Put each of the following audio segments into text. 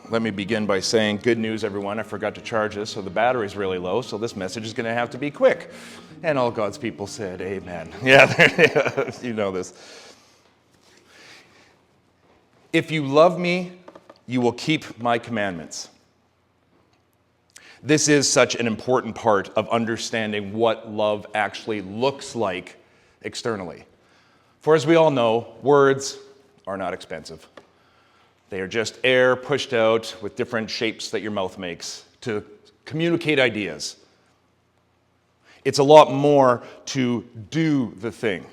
Let me begin by saying, good news, everyone. I forgot to charge this, so the battery's really low, so this message is going to have to be quick. And all God's people said, amen. Yeah, you know this. If you love me, you will keep my commandments. This is such an important part of understanding what love actually looks like externally. For as we all know, words are not expensive. They are just air pushed out with different shapes that your mouth makes to communicate ideas. It's a lot more to do the thing.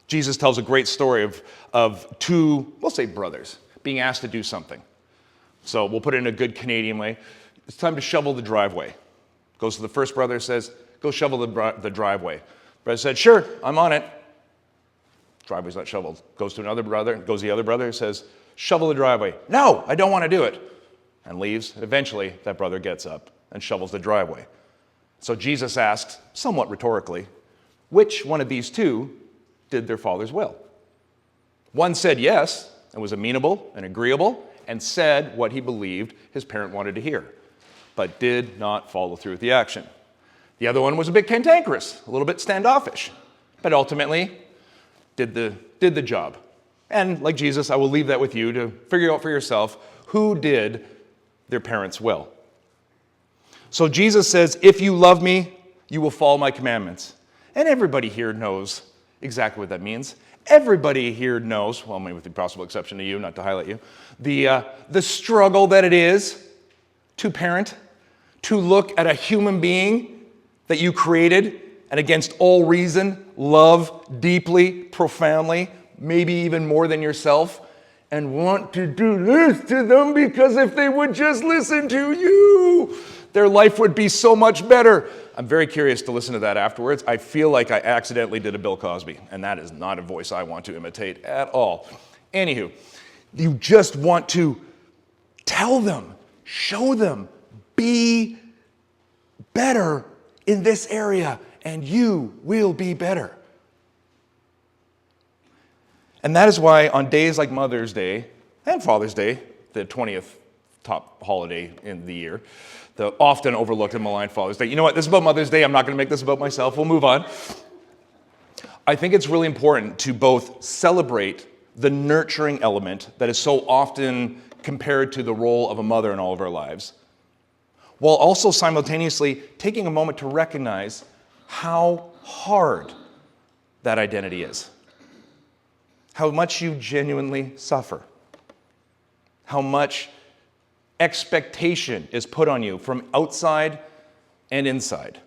Jesus tells a great story of two, we'll say brothers, being asked to do something. So we'll put it in a good Canadian way. It's time to shovel the driveway. Goes to the first brother, says, go shovel the driveway. Brother said, sure, I'm on it. Driveway's not shoveled. Goes to another brother, goes to the other brother, says, shovel the driveway. No, I don't want to do it. And leaves. And eventually, that brother gets up and shovels the driveway. So Jesus asks, somewhat rhetorically, which one of these two did their father's will? One said yes, and was amenable and agreeable, and said what he believed his parent wanted to hear, but did not follow through with the action. The other one was a bit cantankerous, a little bit standoffish, but ultimately did the job. And like Jesus, I will leave that with you to figure out for yourself who did their parents' will. So Jesus says, if you love me, you will follow my commandments. And everybody here knows exactly what that means. Everybody here knows, well, maybe with the possible exception to you, not to highlight you, the struggle that it is to parent, to look at a human being that you created and against all reason, love deeply, profoundly, maybe even more than yourself, and want to do this to them because if they would just listen to you, their life would be so much better. I'm very curious to listen to that afterwards. I feel like I accidentally did a Bill Cosby, and that is not a voice I want to imitate at all. Anywho, you just want to tell them, show them, be better in this area, and you will be better. And that is why on days like Mother's Day and Father's Day, the 20th top holiday in the year, the often overlooked and maligned Father's Day. You know what? This is about Mother's Day. I'm not going to make this about myself. We'll move on. I think it's really important to both celebrate the nurturing element that is so often compared to the role of a mother in all of our lives, while also simultaneously taking a moment to recognize how hard that identity is, how much you genuinely suffer, how much expectation is put on you from outside and inside.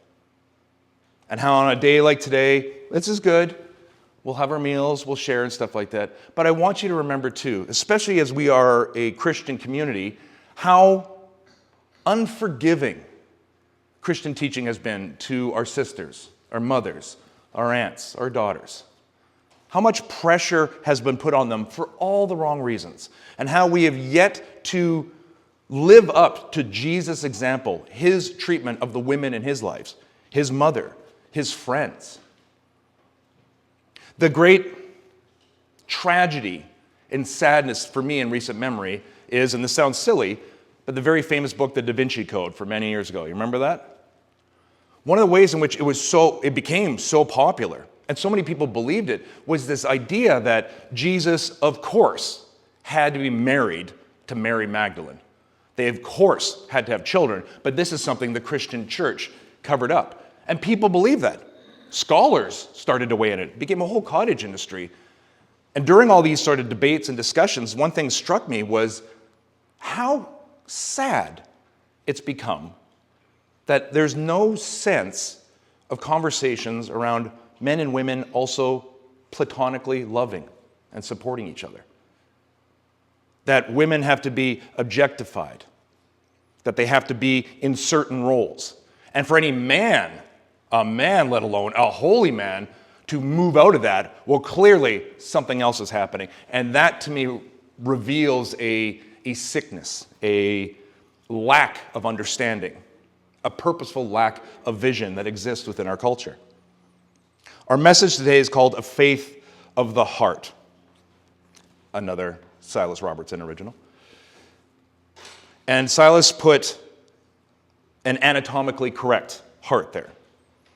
And how on a day like today, this is good, we'll have our meals, we'll share and stuff like that. But I want you to remember too, especially as we are a Christian community, how unforgiving Christian teaching has been to our sisters, our mothers, our aunts, our daughters. How much pressure has been put on them for all the wrong reasons. And how we have yet to live up to Jesus' example, his treatment of the women in his lives, his mother, his friends. The great tragedy and sadness for me in recent memory is, and this sounds silly, but the very famous book, The Da Vinci Code, from many years ago. You remember that? One of the ways in which it became so popular, and so many people believed it, was this idea that Jesus, of course, had to be married to Mary Magdalene. They, of course, had to have children, but this is something the Christian church covered up. And people believe that. Scholars started to weigh in it. It became a whole cottage industry. And during all these sort of debates and discussions, one thing struck me was how sad it's become that there's no sense of conversations around men and women also platonically loving and supporting each other. That women have to be objectified, that they have to be in certain roles. And for any man, a man, let alone a holy man, to move out of that, well, clearly something else is happening. And that, to me, reveals a sickness, a lack of understanding, a purposeful lack of vision that exists within our culture. Our message today is called A Faith of the Heart. Another Silas Robertson original. And Silas put an anatomically correct heart there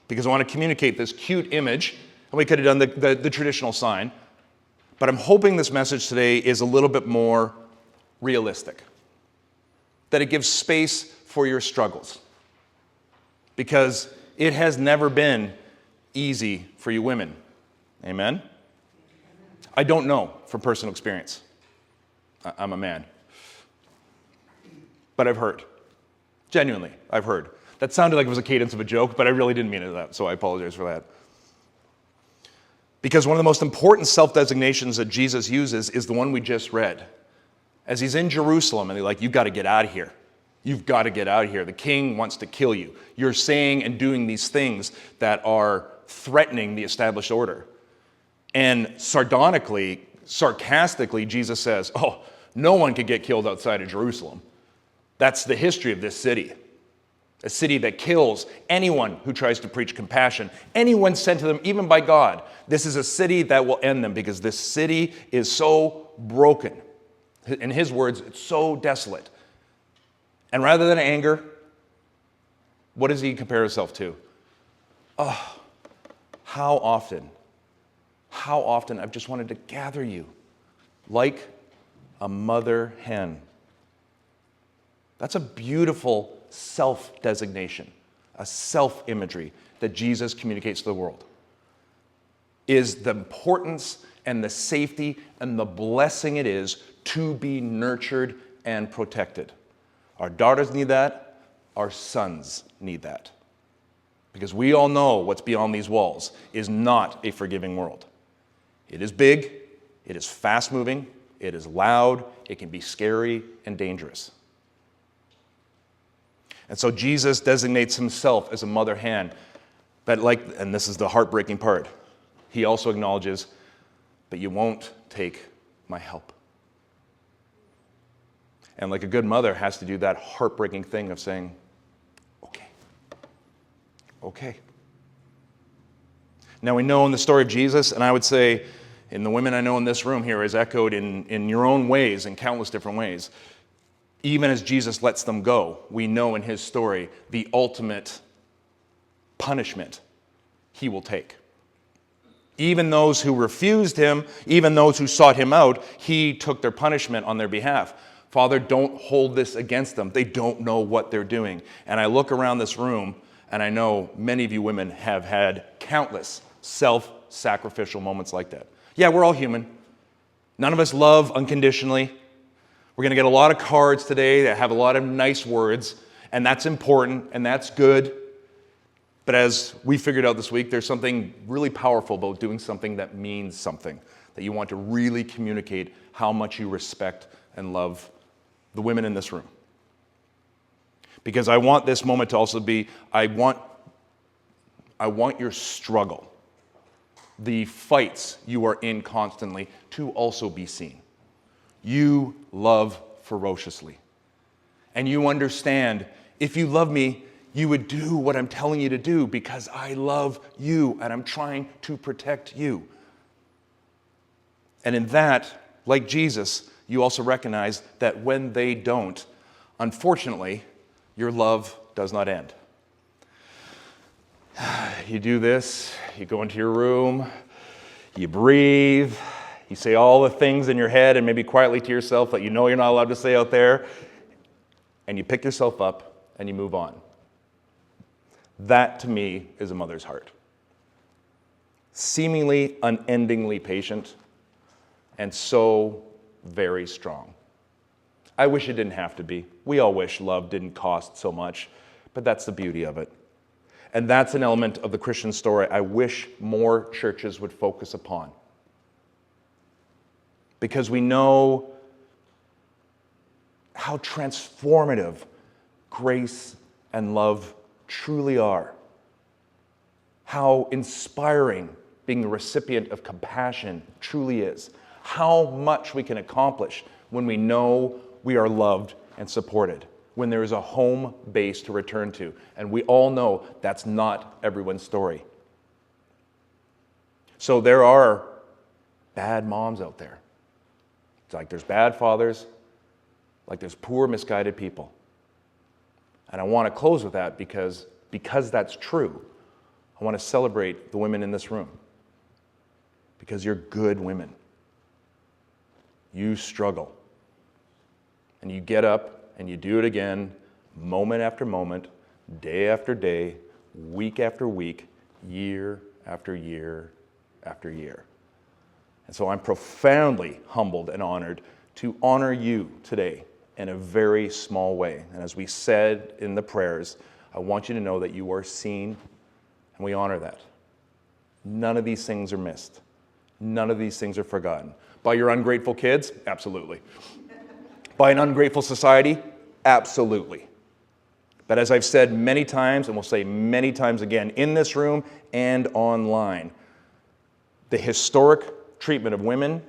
because I want to communicate this cute image, and we could have done the traditional sign, but I'm hoping this message today is a little bit more realistic, that it gives space for your struggles, because it has never been easy for you women. Amen? I don't know from personal experience. I'm a man. But I've heard. Genuinely, I've heard. That sounded like it was a cadence of a joke, but I really didn't mean it that, so I apologize for that. Because one of the most important self-designations that Jesus uses is the one we just read. As he's in Jerusalem, and they're like, you've got to get out of here. You've got to get out of here. The king wants to kill you. You're saying and doing these things that are threatening the established order. And sardonically, sarcastically, Jesus says, oh, no one could get killed outside of Jerusalem. That's the history of this city. A city that kills anyone who tries to preach compassion, anyone sent to them, even by God. This is a city that will end them because this city is so broken. In his words, it's so desolate. And rather than anger, what does he compare himself to? Oh, how often I've just wanted to gather you like a mother hen. That's a beautiful self-designation, a self-imagery that Jesus communicates to the world. Is the importance and the safety and the blessing it is to be nurtured and protected. Our daughters need that. Our sons need that. Because we all know what's beyond these walls is not a forgiving world. It is big, it is fast-moving, it is loud, it can be scary and dangerous. And so Jesus designates himself as a mother hen. But and this is the heartbreaking part, he also acknowledges, but you won't take my help. And like a good mother has to do that heartbreaking thing of saying, okay. Now we know in the story of Jesus, and I would say in the women I know in this room here is echoed in your own ways, in countless different ways. Even as Jesus lets them go, we know in his story the ultimate punishment he will take. Even those who refused him, even those who sought him out, he took their punishment on their behalf. Father, don't hold this against them. They don't know what they're doing. And I look around this room, and I know many of you women have had countless self-sacrificial moments like that. Yeah, we're all human. None of us love unconditionally. We're going to get a lot of cards today that have a lot of nice words, and that's important, and that's good. But as we figured out this week, there's something really powerful about doing something that means something, that you want to really communicate how much you respect and love the women in this room. Because I want this moment to also be, I want your struggle, the fights you are in constantly, to also be seen. You love ferociously. And you understand, if you love me, you would do what I'm telling you to do because I love you and I'm trying to protect you. And in that, like Jesus, you also recognize that when they don't, unfortunately, your love does not end. You do this, you go into your room, you breathe, you say all the things in your head and maybe quietly to yourself that you know you're not allowed to say out there, and you pick yourself up and you move on. That, to me, is a mother's heart. Seemingly unendingly patient and so very strong. I wish it didn't have to be. We all wish love didn't cost so much, but that's the beauty of it. And that's an element of the Christian story I wish more churches would focus upon. Because we know how transformative grace and love truly are. How inspiring being the recipient of compassion truly is. How much we can accomplish when we know we are loved and supported, when there is a home base to return to. And we all know that's not everyone's story. So there are bad moms out there. It's like there's bad fathers, like there's poor, misguided people. And I want to close with that because that's true. I want to celebrate the women in this room because you're good women. You struggle. And you get up and you do it again, moment after moment, day after day, week after week, year after year after year. And so I'm profoundly humbled and honored to honor you today in a very small way. And as we said in the prayers, I want you to know that you are seen, and we honor that. None of these things are missed. None of these things are forgotten. By your ungrateful kids? Absolutely. By an ungrateful society? Absolutely. But as I've said many times, and will say many times again, in this room and online, the historic treatment of women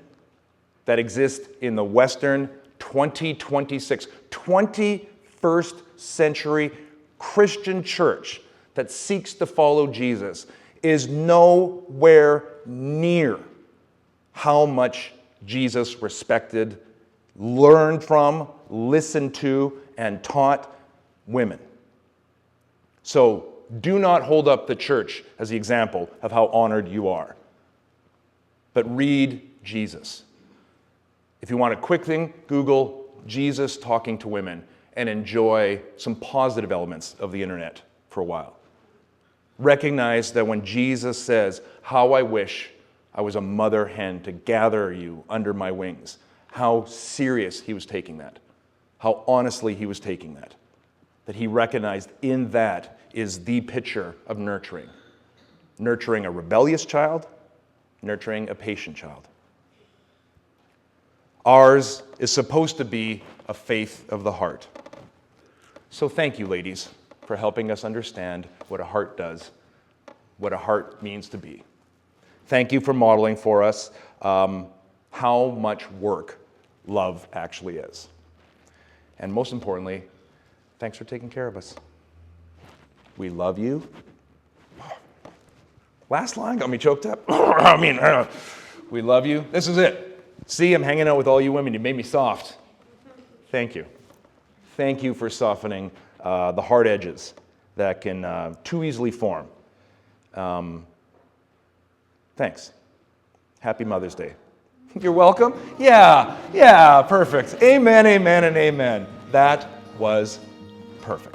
that exists in the Western 2026, 21st century Christian church that seeks to follow Jesus is nowhere near how much Jesus respected, learned from, listened to, and taught women. So do not hold up the church as the example of how honored you are, but read Jesus. If you want a quick thing, Google Jesus talking to women and enjoy some positive elements of the internet for a while. Recognize that when Jesus says, "How I wish I was a mother hen to gather you under my wings," how serious he was taking that, how honestly he was taking that, that he recognized in that is the picture of nurturing. Nurturing a rebellious child, nurturing a patient child. Ours is supposed to be a faith of the heart. So thank you, ladies, for helping us understand what a heart does, what a heart means to be. Thank you for modeling for us how much work love actually is. And most importantly, thanks for taking care of us. We love you. Last line got me choked up. We love you. This is it. See, I'm hanging out with all you women. You made me soft. Thank you. Thank you for softening the hard edges that can too easily form. Thanks. Happy Mother's Day. You're welcome. Yeah, perfect. Amen, amen, and amen. That was perfect.